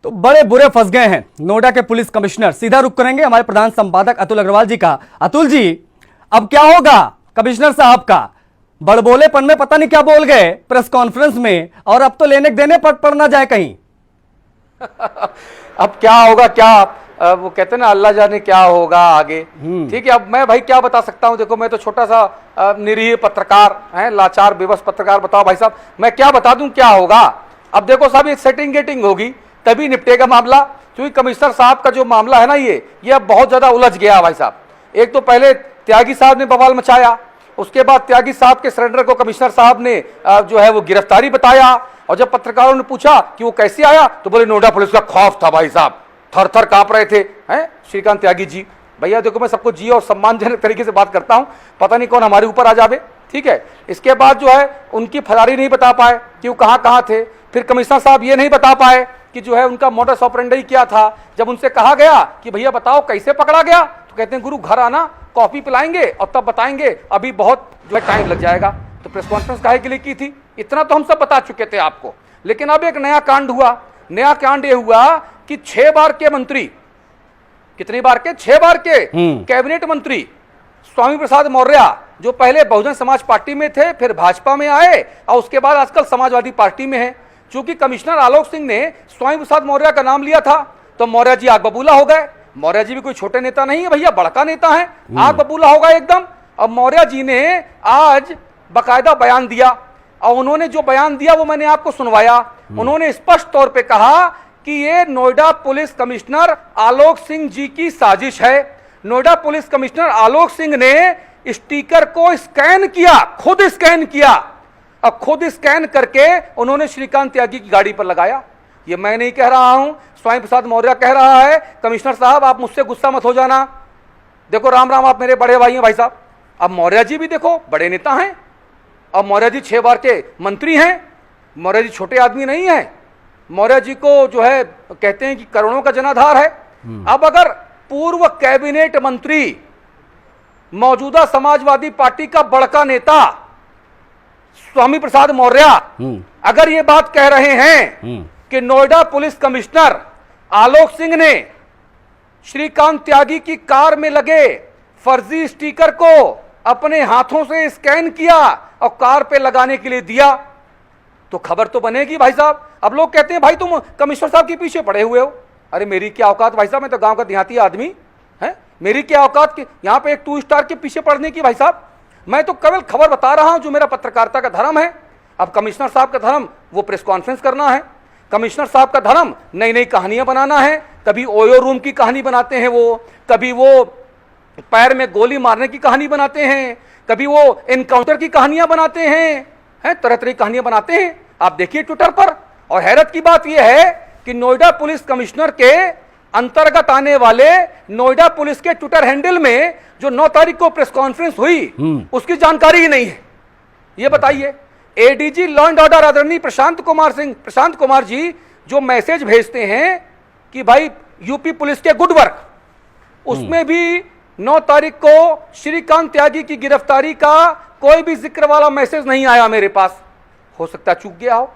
तो बड़े बुरे फंस गए हैं नोएडा के पुलिस कमिश्नर। सीधा रुख करेंगे हमारे प्रधान संपादक अतुल अग्रवाल जी का। अतुल जी, अब क्या होगा कमिश्नर साहब का? बड़बोलेपन में पता नहीं क्या बोल गए प्रेस कॉन्फ्रेंस में, और अब तो लेने देने पड़ ना जाए कहीं। अब क्या होगा, क्या वो कहते हैं ना, अल्लाह जाने क्या होगा आगे। ठीक है, अब मैं भाई क्या बता सकता हूं। देखो, मैं तो छोटा सा निरीह पत्रकार है, लाचार बेबस पत्रकार। बताओ भाई साहब, मैं क्या बता दूं क्या होगा। अब देखो साहब, ये सेटिंग गेटिंग होगी तभी निपटेगा मामला, क्योंकि कमिश्नर साहब का जो मामला है ना, ये अब बहुत ज्यादा उलझ गया भाई साहब। एक तो पहले त्यागी साहब ने बवाल मचाया, उसके बाद त्यागी साहब के सरेंडर को कमिश्नर साहब ने जो है वो गिरफ्तारी बताया, और जब पत्रकारों ने पूछा कि वो कैसे आया तो बोले नोएडा पुलिस का खौफ था भाई साहब, थर थर कांप रहे थे। हैं श्रीकांत त्यागी जी, भैया देखो मैं सबको जी और सम्मानजनक तरीके से बात करता हूं, पता नहीं कौन हमारे ऊपर आ जावे। ठीक है, इसके बाद जो है उनकी फरारी नहीं बता पाए कि वो कहां थे। फिर कमिश्नर साहब ये नहीं बता पाए कि जो है उनका मोडस ऑपरेंडी क्या था। जब उनसे कहा गया कि भैया बताओ कैसे पकड़ा गया, तो कहते हैं गुरु घर आना, कॉफी पिलाएंगे और तब बताएंगे, अभी बहुत जो है टाइम लग जाएगा। तो प्रेस कॉन्फ्रेंस काहे के लिए की थी? इतना तो हम सब बता चुके थे आपको। लेकिन अब एक नया कांड हुआ। नया कांड ये हुआ कि 6 बार के मंत्री, कितनी बार के? 6 बार के कैबिनेट मंत्री स्वामी प्रसाद मौर्य, जो पहले बहुजन समाज पार्टी में थे, फिर भाजपा में आए और उसके बाद आजकल समाजवादी पार्टी में है। चूंकि कमिश्नर आलोक सिंह ने स्वामी प्रसाद मौर्य का नाम लिया था तो मौर्य जी आग बबूला हो गए। मौर्य जी भी कोई छोटे नेता नहीं है भैया, बड़का नेता है, आग बबूला होगा एकदम। अब मौर्य जी ने आज बाकायदा बयान दिया, और उन्होंने जो बयान दिया वो मैंने आपको सुनवाया। उन्होंने स्पष्ट तौर पे कहा कि ये नोएडा पुलिस कमिश्नर आलोक सिंह जी की साजिश है। नोएडा पुलिस कमिश्नर आलोक सिंह ने स्टिकर को स्कैन किया, खुद स्कैन किया, और खुद स्कैन करके उन्होंने श्रीकांत त्यागी की गाड़ी पर लगाया। ये मैं नहीं कह रहा हूं, स्वामी प्रसाद मौर्य कह रहा है। कमिश्नर साहब आप मुझसे गुस्सा मत हो जाना, देखो राम राम, आप मेरे बड़े भाई हैं भाई साहब। अब मौर्य जी भी देखो बड़े नेता हैं, और मौर्य जी 6 बार के मंत्री हैं। मौर्य जी छोटे आदमी नहीं है। मौर्य जी को जो है कहते हैं कि करोड़ों का जनाधार है। अब अगर पूर्व कैबिनेट मंत्री, मौजूदा समाजवादी पार्टी का बड़का नेता स्वामी प्रसाद मौर्य अगर ये बात कह रहे हैं कि नोएडा पुलिस कमिश्नर आलोक सिंह ने श्रीकांत त्यागी की कार में लगे फर्जी स्टिकर को अपने हाथों से स्कैन किया और कार पे लगाने के लिए दिया, तो खबर तो बनेगी भाई साहब। अब लोग कहते हैं भाई तुम कमिश्नर साहब के पीछे पड़े हुए हो। अरे मेरी क्या औकात भाई साहब, मैं तो गांव का देहाती आदमी है, मेरी क्या औकात कि यहां पे एक 2 स्टार के पीछे पड़ने की भाई साहब। मैं तो केवल खबर बता रहा हूं जो मेरा पत्रकारिता का धर्म है। अब कमिश्नर साहब का धर्म वो प्रेस कॉन्फ्रेंस करना है, कमिश्नर साहब का धर्म नई नई कहानियां बनाना है। कभी ओयो रूम की कहानी बनाते हैं वो, कभी वो पैर में गोली मारने की कहानी बनाते हैं, कभी वो एनकाउंटर की कहानियां बनाते हैं, तरह तरह की कहानियां बनाते हैं। आप देखिए ट्विटर पर। और हैरत की बात यह है कि नोएडा पुलिस कमिश्नर के अंतर्गत आने वाले नोएडा पुलिस के ट्विटर हैंडल में जो 9 तारीख को प्रेस कॉन्फ्रेंस हुई उसकी जानकारी ही नहीं है। ये बताइए, एडीजी लॉ एंड ऑर्डर आदरणीय प्रशांत कुमार जी जो मैसेज भेजते हैं कि भाई यूपी पुलिस के गुड वर्क, उसमें भी 9 तारीख को श्रीकांत त्यागी की गिरफ्तारी का कोई भी जिक्र वाला मैसेज नहीं आया मेरे पास। हो सकता चूक गया हो।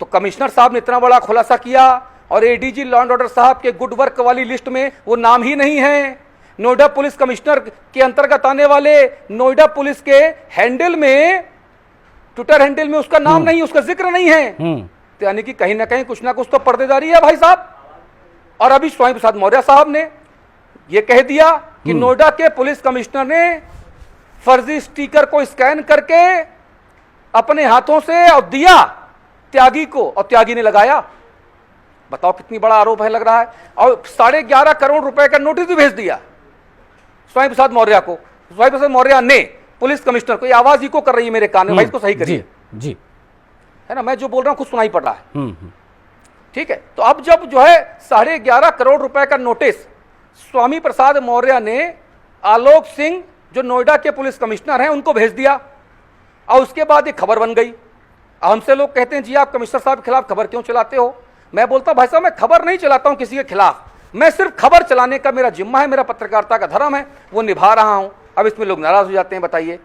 तो कमिश्नर साहब ने इतना बड़ा खुलासा किया, और एडीजी लॉ एंड ऑर्डर साहब के गुड वर्क वाली लिस्ट में वो नाम ही नहीं है। नोएडा पुलिस कमिश्नर के अंतर्गत आने वाले नोएडा पुलिस के हैंडल में, ट्विटर हैंडल में उसका नाम नहीं, उसका जिक्र नहीं है। तो यानी कि कहीं ना कहीं कुछ ना कुछ तो पर्देदारी है भाई साहब। और अभी स्वामी प्रसाद मौर्य साहब ने यह कह दिया कि नोएडा के पुलिस कमिश्नर ने फर्जी स्टिकर को स्कैन करके अपने हाथों से और दिया त्यागी को, और त्यागी ने लगाया। बताओ कितनी बड़ा आरोप है लग रहा है। और 11.5 करोड़ रुपए का नोटिस भी भेज दिया स्वामी प्रसाद मौर्य को। स्वामी प्रसाद मौर्य ने पुलिस कमिश्नर को, ये आवाज इको कर रही है मेरे कान में भाई, इसको सही करिए जी, है ना, मैं जो बोल रहा हूं खुद सुनाई पड़ रहा है। ठीक है, तो अब जब जो है 11.5 करोड़ रुपए का नोटिस स्वामी प्रसाद मौर्य ने आलोक सिंह जो नोएडा के पुलिस कमिश्नर हैं उनको भेज दिया, और उसके बाद एक खबर बन गई। हमसे लोग कहते हैं जी आप कमिश्नर साहब के खिलाफ खबर क्यों चलाते हो? मैं बोलता भाई साहब मैं खबर नहीं चलाता हूं किसी के खिलाफ, मैं सिर्फ खबर चलाने का मेरा जिम्मा है, मेरा पत्रकारिता का धर्म है, वो निभा रहा हूं। अब इसमें लोग नाराज हो जाते हैं, बताइए।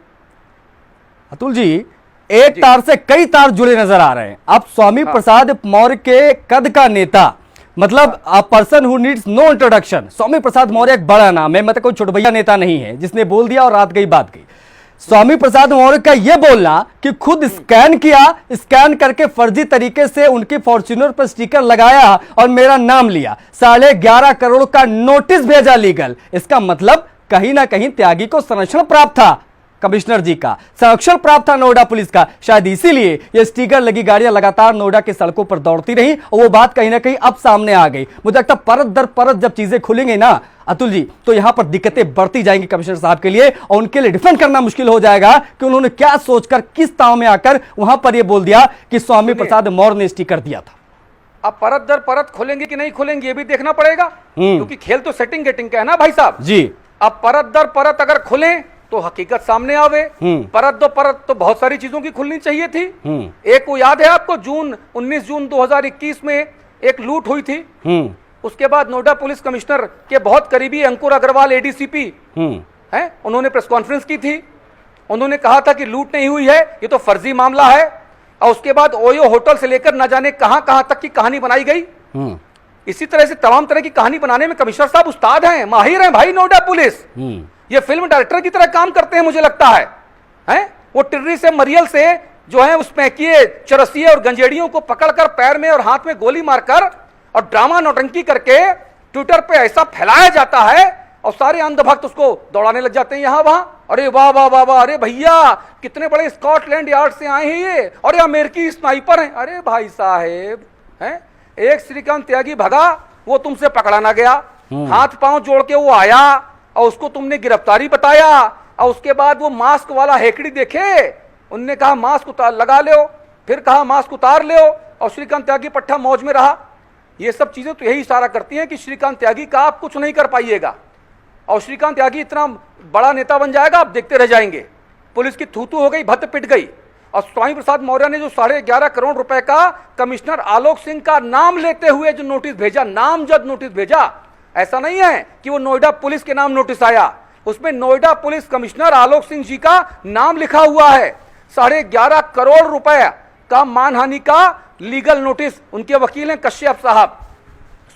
अतुल जी, एक तार से कई तार जुड़े नजर आ रहे हैं। अब स्वामी प्रसाद मौर्य के कद का नेता मतलब a person who needs no introduction. Swami Prasad Maurya एक बड़ा नाम है, मतलब कोई छोटभैया नेता नहीं है जिसने बोल दिया और रात गई बात गई। स्वामी प्रसाद मौर्य का यह बोलना कि खुद स्कैन किया, स्कैन करके फर्जी तरीके से उनकी फॉर्च्यूनर पर स्टिकर लगाया और मेरा नाम लिया, 11.5 करोड़ का नोटिस भेजा लीगल, इसका मतलब कहीं ना कहीं त्यागी को संरक्षण प्राप्त था, कमिश्नर जी का संरक्षण प्राप्त था नोएडा पुलिस का। शायद इसीलिए ये स्टिकर लगी गाड़ियां लगातार नोएडा के सड़कों पर दौड़ती रही और वो बात कहीं ना कहीं अब सामने आ गई। मुझे लगता है परत दर परत जब चीजें खुलेंगी ना अतुल जी, तो यहां पर दिक्कतें बढ़ती जाएंगी कमिश्नर साहब के लिए, और उनके लिए डिफेंड करना मुश्किल हो जाएगा कि उन्होंने क्या सोचकर किस ताव में आकर वहां पर यह बोल दिया कि स्वामी प्रसाद मौर्य ने स्टिकर दिया था। अब परत दर परत खुलेंगे कि नहीं खुलेंगे ये भी देखना पड़ेगा, क्योंकि खेल तो सेटिंग गेटिंग का है ना भाई साहब जी। अब परत दर परत अगर खुले तो हकीकत सामने आवे। परत दो परत तो बहुत सारी चीजों की खुलनी चाहिए थी। एक वो याद है आपको, 19 जून 2021 में एक लूट हुई थी, उसके बाद नोएडा पुलिस कमिश्नर के बहुत करीबी अंकुर अग्रवाल एडीसीपी हैं, उन्होंने प्रेस कॉन्फ्रेंस की थी, उन्होंने कहा था कि लूट नहीं हुई है, ये तो फर्जी मामला है। और उसके बाद ओयो होटल से लेकर न जाने कहां कहां तक की कहानी बनाई गई। इसी तरह से तमाम तरह की कहानी बनाने में कमिश्नर साहब उस्ताद हैं, माहिर हैं भाई नोएडा पुलिस। ये फिल्म डायरेक्टर की तरह काम करते हैं मुझे लगता है, हैं? वो टिर्री से मरियल से जो है उसमें किए चरसिए और गंजेड़ियों को पकड़कर पैर में और हाथ में गोली मारकर और ड्रामा नौटंकी करके ट्विटर पे ऐसा फैलाया जाता है और सारे अंधभक्त उसको दौड़ाने लग जाते हैं यहां वहां। अरे वाह वाह वाह वाह, अरे भैया कितने बड़े स्कॉटलैंड यार्ड से आए हैं ये, अरे अमेरिकी स्नाइपर हैं। अरे भाई साहेब, हैं? एक श्रीकांत त्यागी भगा, वो तुमसे पकड़ा ना गया, हाथ पांव जोड़ के वो आया और उसको तुमने गिरफ्तारी बताया, और उसके बाद वो मास्क वाला हेकड़ी देखे, उनने कहा मास्क उतार लगा लो, फिर कहा मास्क उतार लो, और श्रीकांत त्यागी पट्टा मौज में रहा। ये सब चीजें तो यही इशारा करती हैं कि श्रीकांत त्यागी का आप कुछ नहीं कर पाइएगा, और श्रीकांत त्यागी इतना बड़ा नेता बन जाएगा आप देखते रह जाएंगे। पुलिस की थूथू हो गई, भत्त पिट गई। और स्वामी प्रसाद मौर्य ने जो 11.5 करोड़ रुपए का कमिश्नर आलोक सिंह का नाम लेते हुए जो नोटिस भेजा, नामजद नोटिस भेजा, ऐसा नहीं है कि वो नोएडा पुलिस के नाम नोटिस आया, उसमें नोएडा पुलिस कमिश्नर आलोक सिंह जी का नाम लिखा हुआ है। 11.5 करोड़ रुपए का मानहानि का लीगल नोटिस। उनके वकील हैं कश्यप साहब,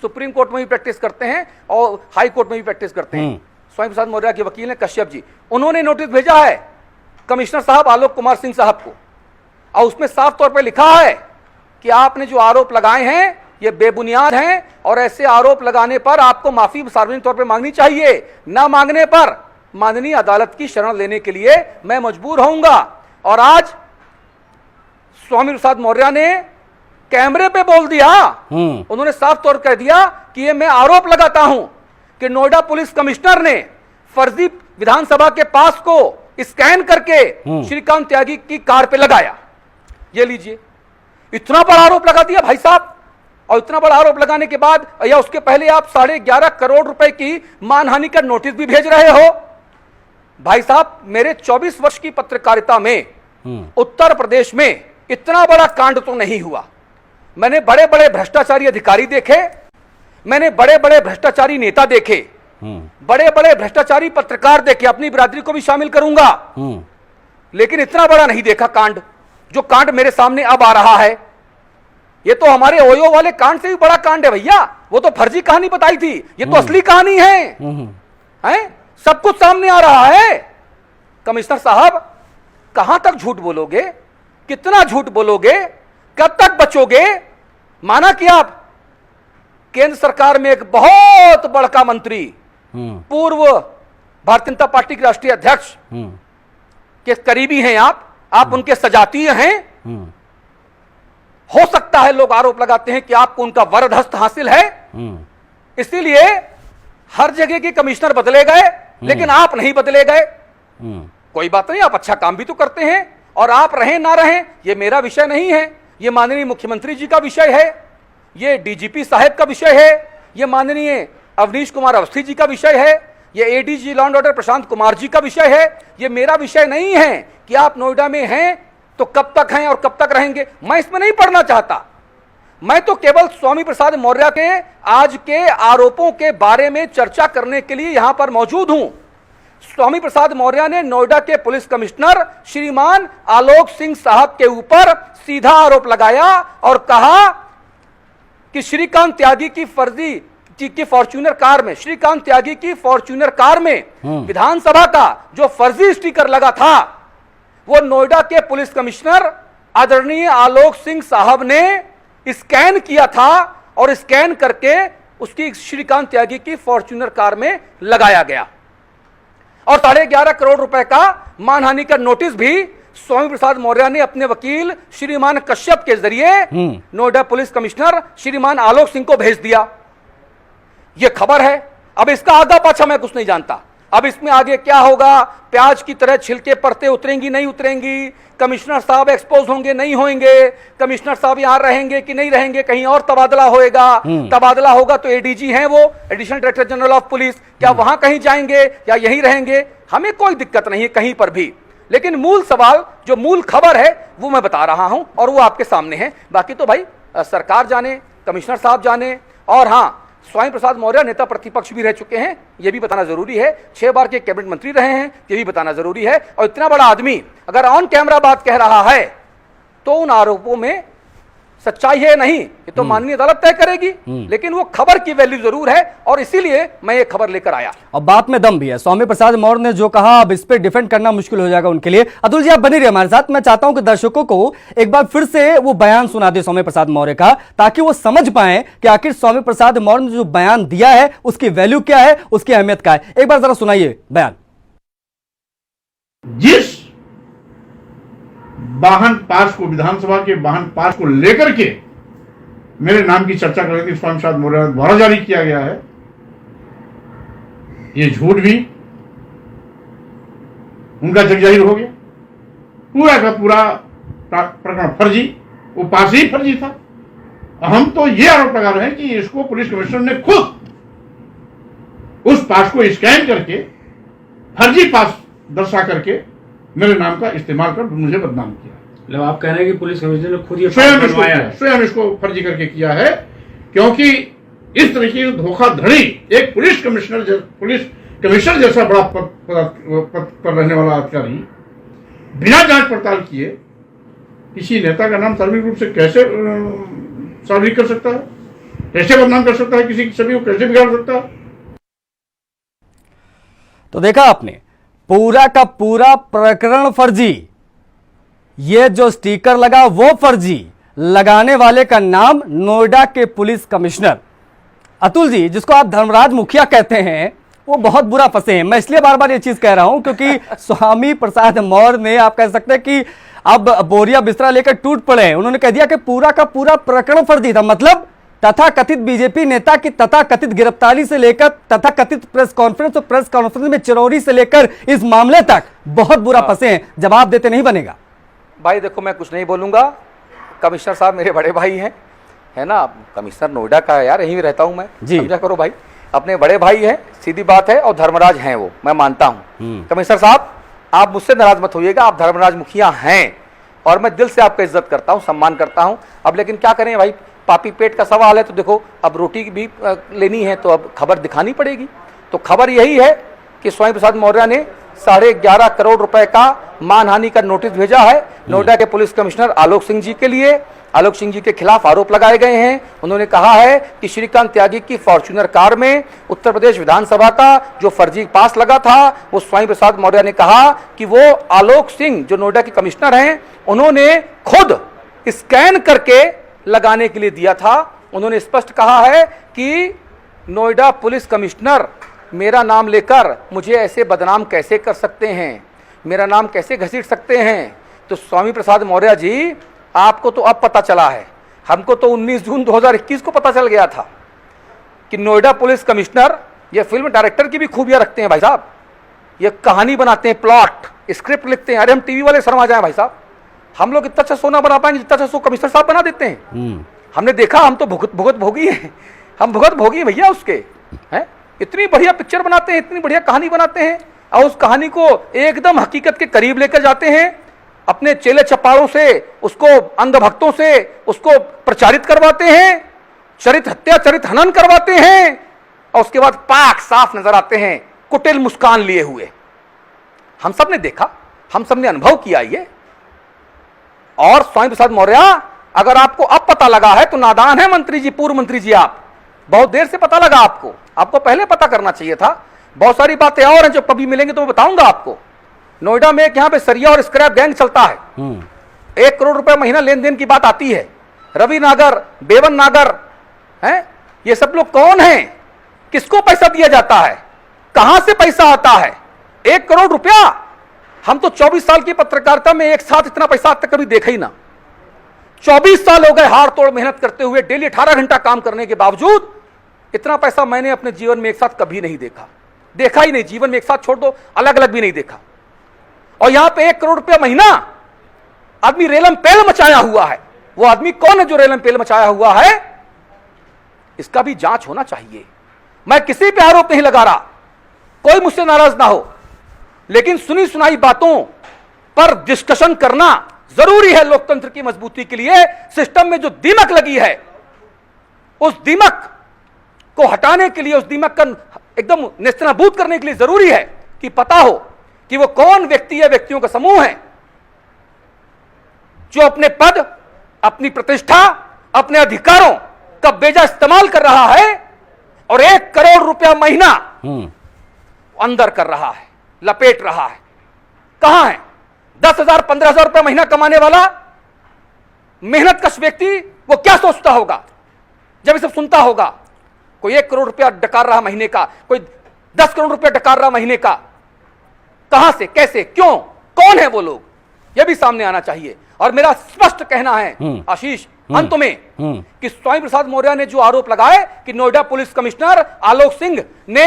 सुप्रीम कोर्ट में भी प्रैक्टिस करते हैं और हाई कोर्ट में भी प्रैक्टिस करते हैं। स्वामी प्रसाद मौर्य के वकील हैं कश्यप जी, उन्होंने नोटिस भेजा है कमिश्नर साहब आलोक कुमार सिंह साहब को, और उसमें साफ तौर पर लिखा है कि आपने जो आरोप लगाए हैं ये बेबुनियाद हैं, और ऐसे आरोप लगाने पर आपको माफी सार्वजनिक तौर पर मांगनी चाहिए, ना मांगने पर माननीय अदालत की शरण लेने के लिए मैं मजबूर होऊंगा। और आज स्वामी प्रसाद मौर्य ने कैमरे पे बोल दिया, उन्होंने साफ तौर कह दिया कि ये मैं आरोप लगाता हूं कि नोएडा पुलिस कमिश्नर ने फर्जी विधानसभा के पास को स्कैन करके श्रीकांत त्यागी की कार पे लगाया। ये लीजिए, इतना बड़ा आरोप लगा दिया भाई साहब, और इतना बड़ा आरोप लगाने के बाद या उसके पहले आप 11.5 करोड़ रुपए की मानहानि का नोटिस भी भेज रहे हो। भाई साहब, मेरे 24 वर्ष की पत्रकारिता में उत्तर प्रदेश में इतना बड़ा कांड तो नहीं हुआ। मैंने बड़े बड़े भ्रष्टाचारी अधिकारी देखे, मैंने बड़े बड़े भ्रष्टाचारी नेता देखे, बड़े बड़े भ्रष्टाचारी पत्रकार देखे, अपनी बिरादरी को भी शामिल करूंगा, लेकिन इतना बड़ा नहीं देखा कांड जो कांड मेरे सामने अब आ रहा है। ये तो हमारे ओयो वाले कांड से भी बड़ा कांड है भैया, वो तो फर्जी कहानी बताई थी, ये तो असली कहानी है, हैं? सब कुछ सामने आ रहा है। कमिश्नर साहब, कहां तक झूठ बोलोगे, कितना झूठ बोलोगे, कब तक बचोगे? माना कि आप केंद्र सरकार में एक बहुत बड़का मंत्री, पूर्व भारतीय जनता पार्टी के राष्ट्रीय अध्यक्ष के करीबी हैं आप उनके सजातीय हैं। हो सकता है लोग आरोप लगाते हैं कि आपको उनका वरद हस्त हासिल है, इसीलिए हर जगह के कमिश्नर बदले गए, लेकिन आप नहीं बदले गए। कोई बात नहीं, आप अच्छा काम भी तो करते हैं, और आप रहें ना रहें ये मेरा विषय नहीं है, ये माननीय मुख्यमंत्री जी का विषय है, ये डीजीपी साहब का विषय है, ये माननीय अवनीश कुमार अवस्थी जी का विषय है, ये ADG law and order Prashant Kumar ji का विषय है। ये मेरा विषय नहीं है कि आप नोएडा में हैं तो कब तक हैं और कब तक रहेंगे, मैं इसमें नहीं पढ़ना चाहता। मैं तो केवल स्वामी प्रसाद मौर्य के आज के आरोपों के बारे में चर्चा करने के लिए यहां पर मौजूद हूं। स्वामी प्रसाद मौर्य ने नोएडा के पुलिस कमिश्नर श्रीमान आलोक सिंह साहब के ऊपर सीधा आरोप लगाया और कहा कि श्रीकांत त्यागी की फर्जी की फॉर्च्यूनर कार में, श्रीकांत त्यागी की फॉर्च्यूनर कार में विधानसभा का जो फर्जी स्टिकर लगा था वो नोएडा के पुलिस कमिश्नर आदरणीय आलोक सिंह साहब ने स्कैन किया था और स्कैन करके उसकी श्रीकांत त्यागी की फॉर्च्यूनर कार में लगाया गया। और 11.5 करोड़ रुपए का मानहानि का नोटिस भी स्वामी प्रसाद मौर्य ने अपने वकील श्रीमान कश्यप के जरिए नोएडा पुलिस कमिश्नर श्रीमान आलोक सिंह को भेज दिया। यह खबर है। अब इसका आगा पाछा मैं कुछ नहीं जानता। अब इसमें आगे क्या होगा, प्याज की तरह छिलके परते उतरेंगी नहीं उतरेंगी, कमिश्नर साहब एक्सपोज होंगे नहीं होंगे, कमिश्नर साहब यहां रहेंगे कि नहीं रहेंगे, कहीं और तबादला होएगा, तबादला होगा तो एडीजी हैं वो, additional director general of police, क्या वहां कहीं जाएंगे या यहीं रहेंगे, हमें कोई दिक्कत नहीं है कहीं पर भी। लेकिन मूल सवाल, जो मूल खबर है वो मैं बता रहा हूं और वो आपके सामने है। बाकी तो भाई सरकार जाने, कमिश्नर साहब जाने। और हां, स्वामी प्रसाद मौर्य नेता प्रतिपक्ष भी रह चुके हैं, यह भी बताना जरूरी है। 6 बार के कैबिनेट मंत्री रहे हैं, यह भी बताना जरूरी है। और इतना बड़ा आदमी अगर ऑन कैमरा बात कह रहा है तो उन आरोपों में सच्चाई है नहीं, ये तो माननीय अदालत तय करेगी। लेकिन वो खबर की वैल्यू जरूर है और इसीलिए मैं ये खबर लेकर आया। और बात में दम भी है। स्वामी प्रसाद मौर्य ने जो कहा, अब इस पे डिफेंड करना मुश्किल हो जाएगा उनके लिए। अतुल जी, आप बने रहिए हमारे साथ। मैं चाहता हूं कि दर्शकों को एक बार फिर से वो बयान सुना दे स्वामी प्रसाद मौर्य का, ताकि वो समझ पाए कि आखिर स्वामी प्रसाद मौर्य ने जो बयान दिया है उसकी वैल्यू क्या है, उसकी अहमियत क्या है। एक बार जरा सुनाइए बयान। जिस वाहन पास को, विधानसभा के वाहन पास को लेकर के मेरे नाम की चर्चा कर रही थी, स्वामी प्रसाद मौर्य द्वारा जारी किया गया है, ये झूठ भी उनका जग जाहिर हो गया। पूरा का पूरा प्रकरण फर्जी, वो पास ही फर्जी था। हम तो ये आरोप लगा रहे हैं कि इसको पुलिस कमिश्नर ने खुद उस पास को स्कैन करके फर्जी पास दर्शा करके मेरे नाम का इस्तेमाल कर मुझे बदनाम किया। मतलब आप कह रहे हैं कि पुलिस कमिश्नर ने खुद ये स्वयं इसको फर्जी करके किया है, क्योंकि इस तरीके की धोखाधड़ी एक पुलिस कमिश्नर जैसा बड़ा पद पर रहने वाला अधिकारी बिना जांच पड़ताल किए किसी नेता का नाम सार्वजनिक रूप से कैसे सार्वजनिक कर सकता है, कैसे बदनाम कर सकता है, किसी की छवि को कैसे बिगाड़ सकता है। तो देखा आपने, पूरा का पूरा प्रकरण फर्जी। ये जो स्टिकर लगा वो फर्जी, लगाने वाले का नाम नोएडा के पुलिस कमिश्नर अतुल जी, जिसको आप धर्मराज मुखिया कहते हैं, वो बहुत बुरा फंसे हैं। मैं इसलिए बार बार ये चीज कह रहा हूं क्योंकि स्वामी प्रसाद मौर्य ने, आप कह सकते हैं कि अब बोरिया बिस्तरा लेकर टूट पड़े हैं। उन्होंने कह दिया कि पूरा का पूरा प्रकरण फर्जी था। मतलब तथाकथित बीजेपी नेता की तथाकथित गिरफ्तारी से लेकर तथाकथित प्रेस कॉन्फ्रेंस और प्रेस कॉन्फ्रेंस में चिरौरी से लेकर इस मामले तक बहुत बुरा फंसे हैं। जवाब देते नहीं बनेगा। भाई देखो, मैं कुछ नहीं बोलूंगा। कमिश्नर साहब मेरे बड़े भाई हैं, है ना। कमिश्नर नोएडा का है यार, यहीं रहता हूं मैं, समझा करो भाई। अपने बड़े भाई हैं, सीधी बात है। और धर्मराज हैं वो, मैं मानता हूं। कमिश्नर साहब, आप मुझसे नाराज मत होइएगा, आप धर्मराज मुखिया हैं और मैं दिल से आपका इज्जत करता हूं, सम्मान करता हूं। अब लेकिन क्या करें भाई, पापी पेट का सवाल है। तो देखो, अब रोटी भी लेनी है तो अब खबर दिखानी पड़ेगी। तो खबर यही है कि स्वामी प्रसाद मौर्य ने 11.5 करोड़ रुपए का मानहानि का नोटिस भेजा है नोएडा के पुलिस कमिश्नर आलोक सिंह जी के लिए। आलोक सिंह जी के खिलाफ आरोप लगाए गए हैं। उन्होंने कहा है कि श्रीकांत त्यागी की फॉर्च्यूनर कार में उत्तर प्रदेश विधानसभा का जो फर्जी पास लगा था, वो स्वामी प्रसाद मौर्य ने कहा कि वो आलोक सिंह जो नोएडा के कमिश्नर हैं, उन्होंने खुद स्कैन करके लगाने के लिए दिया था। उन्होंने स्पष्ट कहा है कि नोएडा पुलिस कमिश्नर मेरा नाम लेकर मुझे ऐसे बदनाम कैसे कर सकते हैं, मेरा नाम कैसे घसीट सकते हैं। तो स्वामी प्रसाद मौर्य जी, आपको तो अब पता चला है, हमको तो 19 जून 2021 को पता चल गया था कि नोएडा पुलिस कमिश्नर ये फिल्म डायरेक्टर की भी खूबियां रखते हैं भाई साहब। ये कहानी बनाते हैं, प्लॉट स्क्रिप्ट लिखते हैं। अरे हम टीवी वाले शर्मा जाए भाई साहब, हम लोग इतना अच्छा सोना बना पाएंगे जितना अच्छा कमिश्नर साहब बना देते हैं। हमने देखा, हम तो भुगत भोगी हैं, हम भुगत भोगी भैया उसके हैं। इतनी बढ़िया पिक्चर बनाते हैं, इतनी बढ़िया कहानी बनाते हैं और उस कहानी को एकदम हकीकत के करीब लेकर जाते हैं। अपने चेले चपाड़ों से, उसको अंधभक्तों से उसको प्रचारित करवाते हैं, चरित हत्या चरित हनन करवाते हैं और उसके बाद पाक साफ नजर आते हैं कुटिल मुस्कान लिए हुए। हम सब ने देखा, हम सब ने अनुभव किया ये। और स्वामी प्रसाद मौर्य अगर आपको अब पता लगा है तो नादान है मंत्री जी, पूर्व मंत्री जी। आप बहुत देर से पता लगा आपको पहले पता करना चाहिए था। बहुत सारी बातें और हैं जो कभी मिलेंगे तो मैं बताऊंगा आपको। नोएडा में एक यहां पे सरिया और स्क्रैप गैंग चलता है। 1 करोड़ रुपए महीना लेन देन की बात आती है। रवि नागर, बेवन नागर हैं, ये सब लोग कौन हैं? किसको पैसा दिया जाता है? कहां से पैसा आता है? 1 करोड़ रुपया। हम तो 24 साल की पत्रकारिता में एक साथ इतना पैसा आज तक कभी देखा ही ना। 24 साल हो गए हाड़ तोड़ मेहनत करते हुए, डेली 18 घंटा काम करने के बावजूद इतना पैसा मैंने अपने जीवन में एक साथ कभी नहीं देखा ही नहीं। जीवन में एक साथ छोड़ दो, अलग अलग भी नहीं देखा। और यहां पे 1 करोड़ रुपया महीना आदमी रेलम पेल मचाया हुआ है। वो आदमी कौन है जो रेलम पेल मचाया हुआ है? इसका भी जांच होना चाहिए। मैं किसी पे आरोप नहीं लगा रहा, कोई मुझसे नाराज ना हो, लेकिन सुनी सुनाई बातों पर डिस्कशन करना जरूरी है लोकतंत्र की मजबूती के लिए। सिस्टम में जो दीमक लगी है, उस दीमक को हटाने के लिए, उस दीमक का एकदम नेस्तनाबूद करने के लिए जरूरी है कि पता हो कि वो कौन व्यक्ति या व्यक्तियों का समूह है जो अपने पद, अपनी प्रतिष्ठा, अपने अधिकारों का बेजा इस्तेमाल कर रहा है और 1 करोड़ रुपया महीना अंदर कर रहा है, लपेट रहा है। कहां है 10,000 15,000 रुपया महीना कमाने वाला मेहनत कश व्यक्ति? वो क्या सोचता होगा जब ये सब सुनता होगा? कोई 1 करोड़ रुपया डकार रहा महीने का, कोई 10 करोड़ रुपया डकार रहा महीने का। कहां से, कैसे, क्यों, कौन है वो लोग? यह भी सामने आना चाहिए। और मेरा स्पष्ट कहना है आशीष, अंत में, कि स्वामी प्रसाद मौर्य ने जो आरोप लगाए कि नोएडा पुलिस कमिश्नर आलोक सिंह ने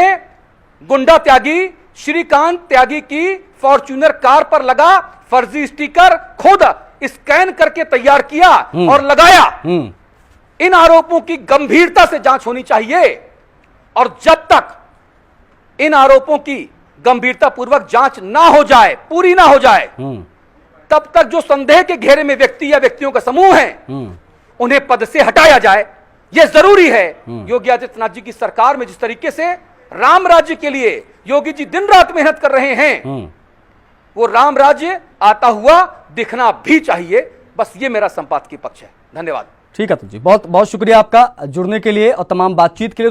गुंडा त्यागी श्रीकांत त्यागी की फॉर्च्यूनर कार पर लगा फर्जी स्टिकर खुद स्कैन करके तैयार किया और लगाया, इन आरोपों की गंभीरता से जांच होनी चाहिए। और जब तक इन आरोपों की गंभीरता पूर्वक जांच ना हो जाए, पूरी ना हो जाए, तब तक जो संदेह के घेरे में व्यक्ति या व्यक्तियों का समूह है, उन्हें पद से हटाया जाए। यह जरूरी है। योगी आदित्यनाथ जी की सरकार में जिस तरीके से राम राज्य के लिए योगी जी दिन रात मेहनत कर रहे हैं, वो राम राज्य आता हुआ दिखना भी चाहिए। बस ये मेरा संपादकीय पक्ष है। धन्यवाद। ठीक है अतुल जी, बहुत बहुत शुक्रिया आपका जुड़ने के लिए और तमाम बातचीत के लिए।